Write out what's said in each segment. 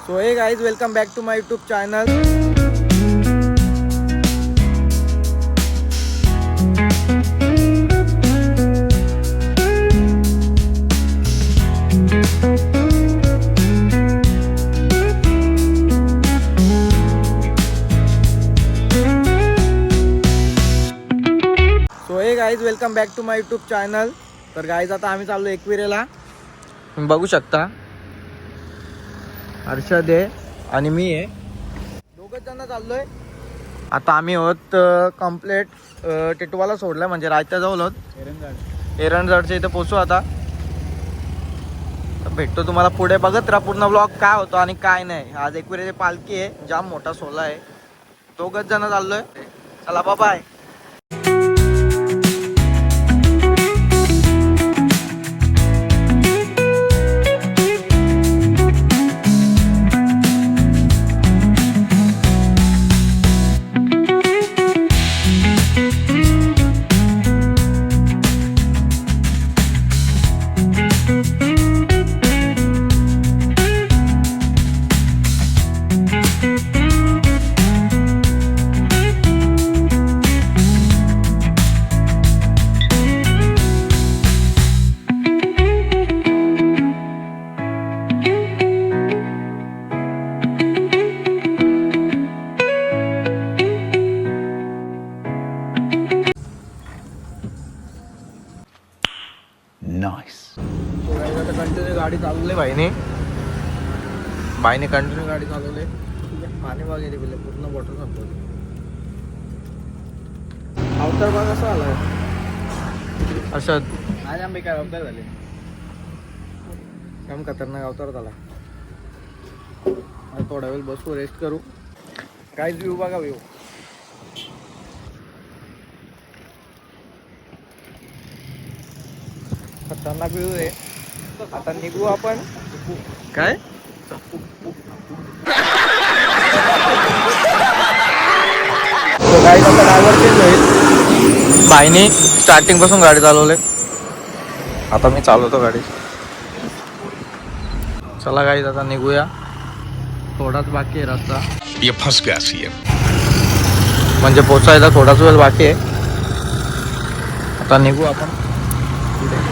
So hey guys welcome back to my YouTube channel. So hey guys welcome back to my YouTube channel. तर guys आता आम्ही चाललो एकविरेला, तुम्ही बघू शकता हर्षद आहे आणि मी आहे, दोघंच जण चाललोय। आता आम्ही आहोत कंप्लेट टिटवाला सोडलं म्हणजे रायत्याजवळ आहोत, एरणजडच्या इथे पोचू आता। भेटतो तुम्हाला पुढे, बघत राहा पूर्ण ब्लॉग काय होतो आणि काय नाही। आज एकविरेची पालखी आहे, जाम मोठा सोहळा आहे, दोघंच जण चाललोय। चला बाय बाय। कंटिन्यू गाडी चालवली बाईने कंटिन्यू गाडी चालवली। पाणी वगैरे पिले, पूर्ण बॉटल संपवली। अवतार बघ कसा आलाय हर्षद, आज आंबे काय अवतार झाले, काम खतरनाक अवतार झाला। आज थोडा वेळ बसू, रेस्ट करू। काय व्ह्यू बघा, व्ह्यू खतरनाक व्ह्यू आहे। आता निघू आपण। काय गाडी आता ड्रायव्हर चेंज होईल। बाईने स्टार्टिंग पासून गाडी चालवले, आता मी चालवतो गाडी। चला गाईज आता निघूया, थोडाच बाकी आहे रस्ता, ये फंस गया सीएम, म्हणजे पोचायला थोडाच वेळ बाकी आहे। आता निघू आपण पुढे।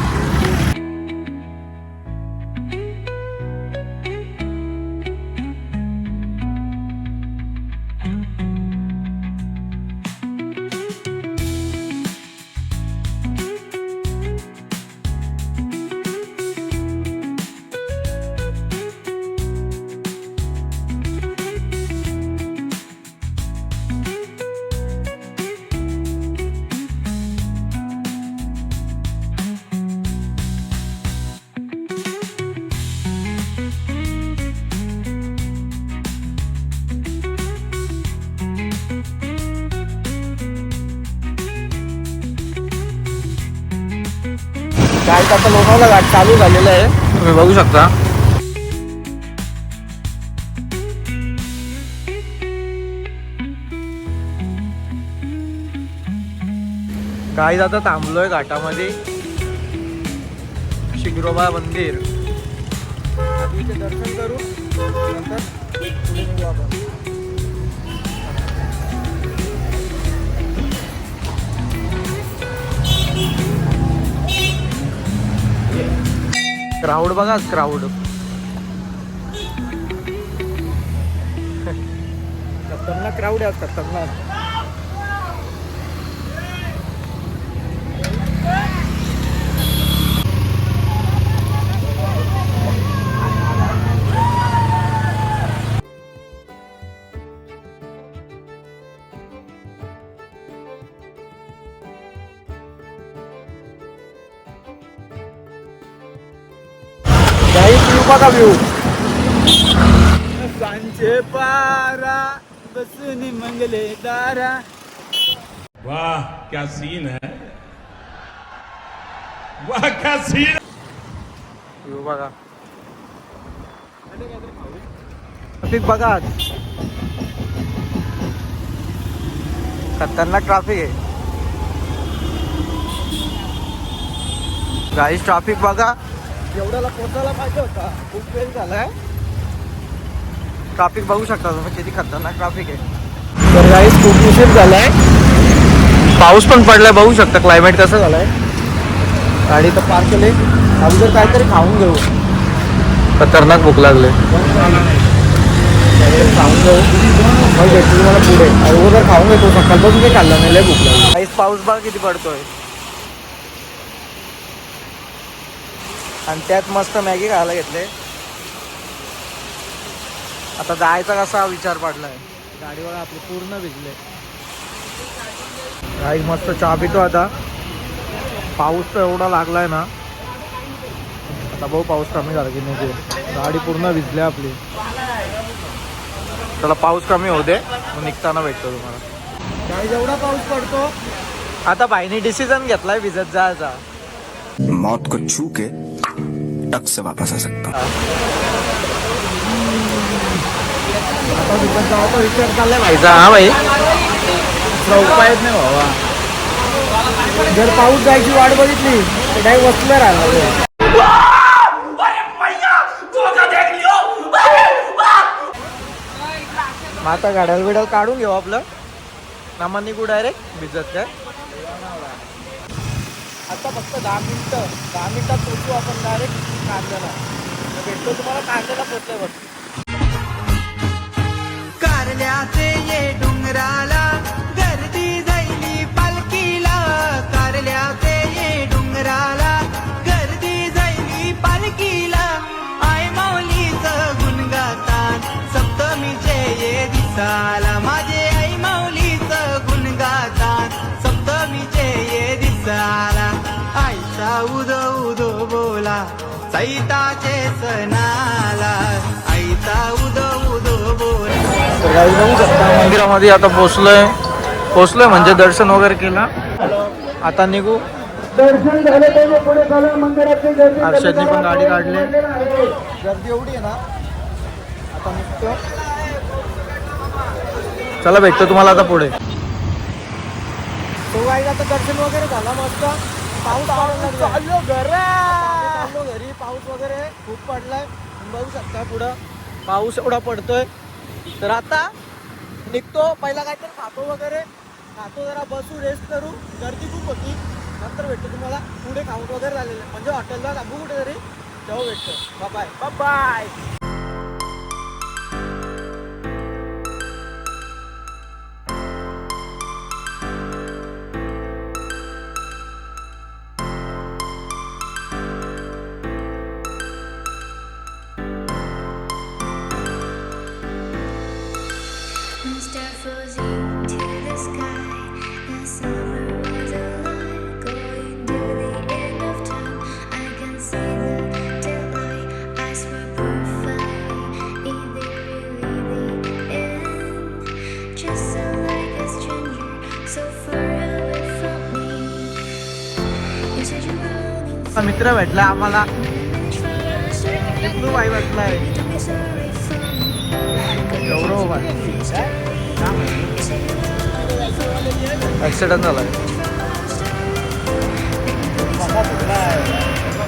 गाईज आता लोणावळा घाट चालू झालेला आहे, तुम्ही बघू शकता। गाईज आता थांबलोय घाटामध्ये, शिंगरोबा मंदिर, आधीचे दर्शन करू, नंतर पुढे निघू आपण। क्राऊड बघा, क्राऊड खतरनाक क्राऊड आहे, खतरनाक। बघा व्ह्यू, सांचे पारा बसून मंगले दारा। वाह क्या सीन है, वाह क्या सीन। व्ह्यू बघा, ट्रॅफिक बघा, खतरनाक ट्रॅफिक आहे गाईस। ट्रॅफिक बघा, एवढ्याला पोचायला पाहिजे होता, खूप वेळ झालाय। ट्रॅफिक बघू शकता तुम्ही किती खतरनाक ट्रॅफिक आहे. तर गाईस खूप उशीर झालाय, पाऊस पण पडलाय, बघू शकता क्लायमेट कसं झालंय. गाडी तर पार्क केली, अगोदर काहीतरी खाऊन घेऊ, खतरनाक भूक लागले. खाऊन घेऊ मग भेटतो तुम्हाला पुढे. अगोदर खाऊन घेतो, सकाळपासून काही खाल्लं नाही, लय भूक लागली. काहीच पाऊस बघ किती पडतोय आणि त्यात मस्त मॅगी खायला घेतले. आता जायचा कसा विचार पडलाय, गाडीवर आपली पूर्ण भिजले. काही मस्त चहा पितो आता. पाऊस तर एवढा लागलाय ना, आता भाऊ पाऊस कमी झाला की नाही. गाडी पूर्ण भिजली आपली. त्याला पाऊस कमी होऊ दे, मग निघताना भेटतो तुम्हाला. काही जेवढा पाऊस पडतो, आता भाईने डिसिजन घेतलाय भिजत जायचा. मौत को छू के टक से वापस आ सकता. आता भिजत जायचा विचार चाललाय भाईचा. हा भाई उपायच नाही भावा. जर पाऊस जायची वाट बघितली तर काही वस्तू नाही राहणार. मग आता गाड्याला बिडाल काढून घेऊ आपलं, नामा निघू डायरेक्ट भिजत. काय आता फक्त 10 मिनिटात पोचू आपण डायरेक्ट कांद्याला. भेटतो तुम्हाला कांद्याला पोचल्यावर. कारल्याचे ये डोंगराला गर्दी जाईली पालखीला. कारल्याचे ये डोंगराला गर्दी जाईली पालखीला. आय माऊलीचं गुणगातान सप्तमीचे ये दिसाला. माझे आई माऊलीचं गुणगातान सप्तमीचे ये दिसाला. आईचा उदो उदो बोला सैताचे सणाला. आईचा उदो उदो बोला. तर काही बघू शकता मंदिरामध्ये आता पोचलोय म्हणजे दर्शन वगैरे केलं. आता निघू. दर्शन झाले तर पुढे चालू मंदिराचे गर्दी. हर्षदने पण गाडी काढली, गर्दी एवढी आहे ना. आता निघतो, चला भेटतो तुम्हाला आता पुढे. तो गाईला आता दर्शन वगैरे झाला मस्त. पाऊस चाललो घरी. पाऊस वगैरे खूप पडलाय, बघू शकता पुढं पाऊस एवढा पडतोय. तर आता निघतो. पहिला काहीतरी खातो जरा बसू, रेस्ट करू. गर्दी खूप होती. नंतर भेटतो तुम्हाला पुढे. खाऊन वगैरे झालेलं म्हणजे हॉटेलला थांबू कुठेतरी, तेव्हा भेटतो. Bye bye. Start floating to the sky. The summer was alive, going to the end of time. I can see the daylight. I swear perfect. Is it really the end? Just so like a stranger, so far away from me. You said you're running मित्र भेटला आम्हाला. from बाई भेटलाय. Don't be sorry for me. Gaurav accident झालाय.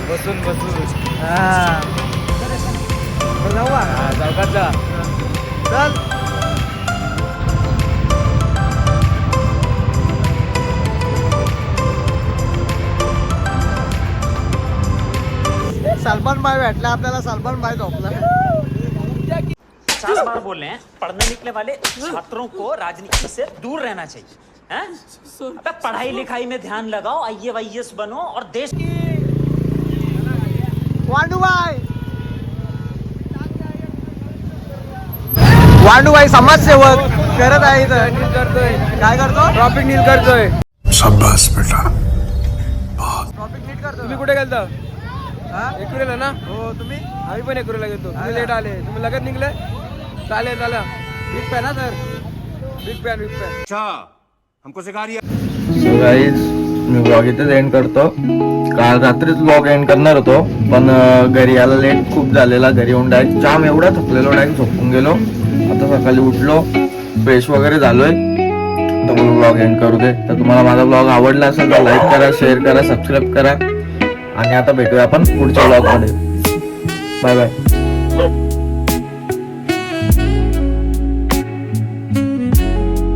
बसून हा जाऊ का चल. सलमान भाई भेटला आपल्याला. सलमान भाई झोपला. 50 बार बोल रहे हैं पढ़ने निकले वाले छात्रों को राजनीति से दूर रहना चाहिए. हैं? अबे पढ़ाई लिखाई में ध्यान लगाओ, IAS बनो और देश की. वांडूबाई समाजसेवक करत आहे. काय करतो? ट्रॉफिक नील करतोय. शाबाश बेटा. ट्रॉफिक नीट करतो. तुम्ही कुठे गेलता? हा? एकुरेला ना? हो तुम्ही. आम्ही पण एकुरेला गेलो. तुम्ही लेट आले. तुम्ही लगत निघले. चालेल. Big fan. Sir big fan. अच्छा हमको सिखा रही है. सो गाईज मी ब्लॉग इथेच एंड करतो. काल रात्रीच ब्लॉग एंड करणार होतो, पण घरी यायला लेट खूप झालेला. घरी येऊन डायरेक्ट जाम एवढा थकलेलो, डायरेक्ट झोपून गेलो. आता सकाळी उठलो, फ्रेश वगैरे झालोय, तर मला ब्लॉग एंड करू दे. तर तुम्हाला माझा ब्लॉग आवडला असेल तर लाईक करा, शेअर करा, सबस्क्राईब करा. आणि आता भेटूया आपण पुढच्या ब्लॉगमध्ये. Bye bye.